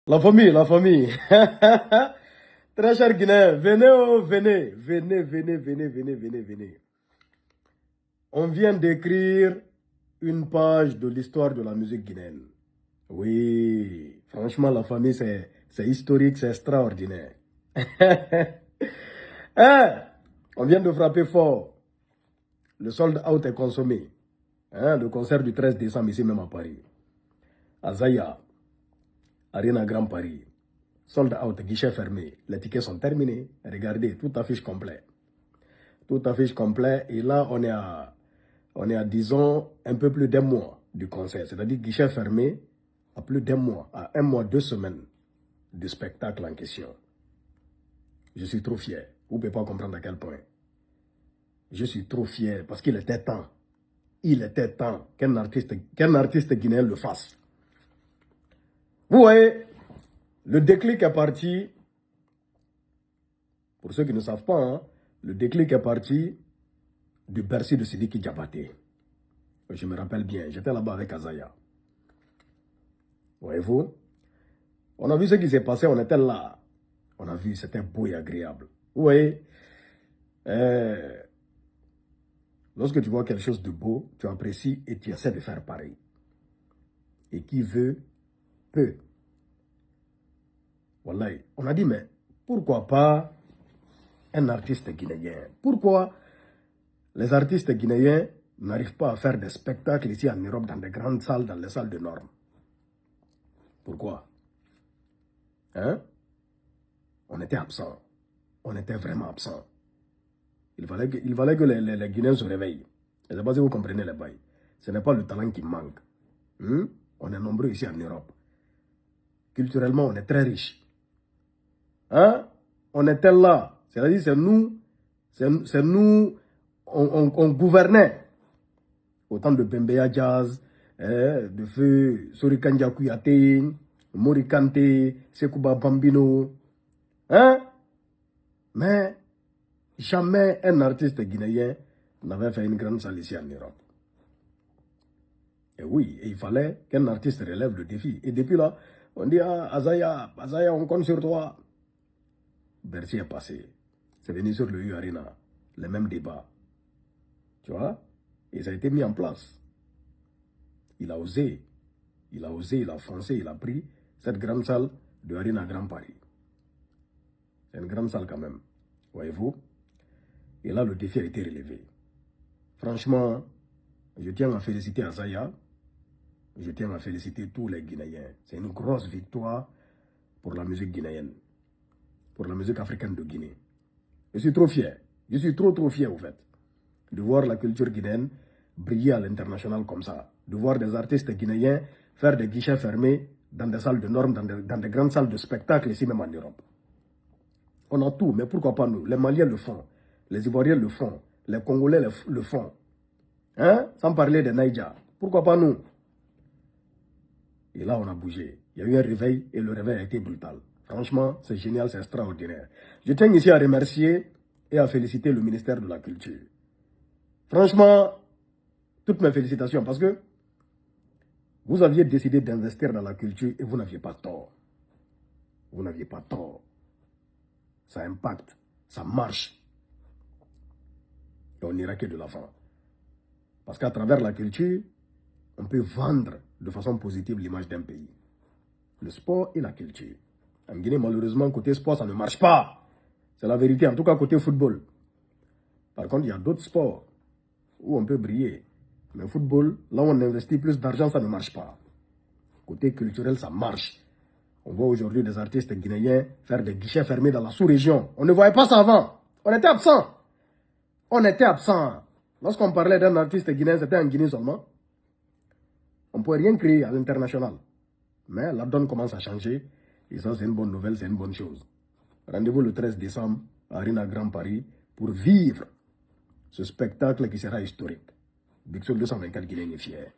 La famille, la famille. Très cher Guinéen, venez, oh, venez, venez, venez, venez, venez, venez, venez. On vient d'écrire une page de l'histoire de la musique guinéenne. Oui, franchement, la famille, c'est historique, c'est extraordinaire. Hein? On vient de frapper fort. Le sold out est consommé. Hein? Le concert du 13 décembre ici même à Paris. À Zaya, Arena Grand Paris. Sold out, guichet fermé. Les tickets sont terminés. Regardez, tout affiche complet. Tout affiche complet. Et là, on est à, disons, un peu plus d'un mois du concert. C'est-à-dire guichet fermé à plus d'un mois, à un mois, 2 semaines du spectacle en question. Je suis trop fier. Vous ne pouvez pas comprendre à quel point. Je suis trop fier parce qu'il était temps. Il était temps qu'un artiste guinéen le fasse. Vous voyez, le déclic est parti, pour ceux qui ne savent pas, hein, le déclic est parti du Bercy de Sidiki Diabaté. Je me rappelle bien, j'étais là-bas avec Azaya. Voyez-vous, on a vu ce qui s'est passé, on était là. On a vu, c'était beau et agréable. Vous voyez, lorsque tu vois quelque chose de beau, tu apprécies et tu essaies de faire pareil. Et qui veut, peut. Voilà, on a dit, mais pourquoi pas un artiste guinéen? Pourquoi les artistes guinéens n'arrivent pas à faire des spectacles ici en Europe, dans des grandes salles, dans les salles de normes? Pourquoi? Hein? On était absents. On était vraiment absents. Il fallait que les Guinéens se réveillent. Je ne sais pas si vous comprenez les bails. Ce n'est pas le talent qui manque. On est nombreux ici en Europe. Culturellement, on est très riche. Hein? On était là. C'est-à-dire, c'est nous, on gouvernait. Autant de Bembeya Jazz, de feu Sorikanja Kouyaté, Mori Kanté, Sekouba Bambino. Hein? Mais jamais un artiste guinéen n'avait fait une grande salle ici en Europe. Et oui, et il fallait qu'un artiste relève le défi. Et depuis là, on dit, ah, Azaya, on compte sur toi. Bercy est passé. C'est venu sur le U-Arena, les mêmes débats. Tu vois? Et ça a été mis en place. Il a osé, il a foncé, il a pris cette grande salle de Arena Grand Paris. C'est une grande salle quand même, voyez-vous. Et là, le défi a été relevé. Franchement, je tiens à féliciter Azaya. Je tiens à féliciter tous les Guinéens. C'est une grosse victoire pour la musique guinéenne, pour la musique africaine de Guinée. Je suis trop fier. Je suis trop fier, au fait, de voir la culture guinéenne briller à l'international comme ça. De voir des artistes guinéens faire des guichets fermés dans des salles de normes, dans des grandes salles de spectacle ici même en Europe. On a tout, mais pourquoi pas nous? Les Maliens le font, les Ivoiriens le font, les Congolais le font. Hein? Sans parler des Naïdja. Pourquoi pas nous? Et là, on a bougé. Il y a eu un réveil et le réveil a été brutal. Franchement, c'est génial, c'est extraordinaire. Je tiens ici à remercier et à féliciter le ministère de la Culture. Franchement, toutes mes félicitations parce que vous aviez décidé d'investir dans la culture et vous n'aviez pas tort. Vous n'aviez pas tort. Ça impacte, ça marche. Et on n'ira que de l'avant. Parce qu'à travers la culture, on peut vendre de façon positive l'image d'un pays. Le sport et la culture. En Guinée, malheureusement, côté sport, ça ne marche pas. C'est la vérité, en tout cas côté football. Par contre, il y a d'autres sports où on peut briller. Mais le football, là où on investit plus d'argent, ça ne marche pas. Côté culturel, ça marche. On voit aujourd'hui des artistes guinéens faire des guichets fermés dans la sous-région. On ne voyait pas ça avant. On était absent. On était absent. Lorsqu'on parlait d'un artiste guinéen, c'était en Guinée seulement. On ne pouvait rien créer à l'international. Mais la donne commence à changer. Et ça, c'est une bonne nouvelle, c'est une bonne chose. Rendez-vous le 13 décembre à Arena Grand Paris pour vivre ce spectacle qui sera historique. Big Soul 224 Guinéen est fier.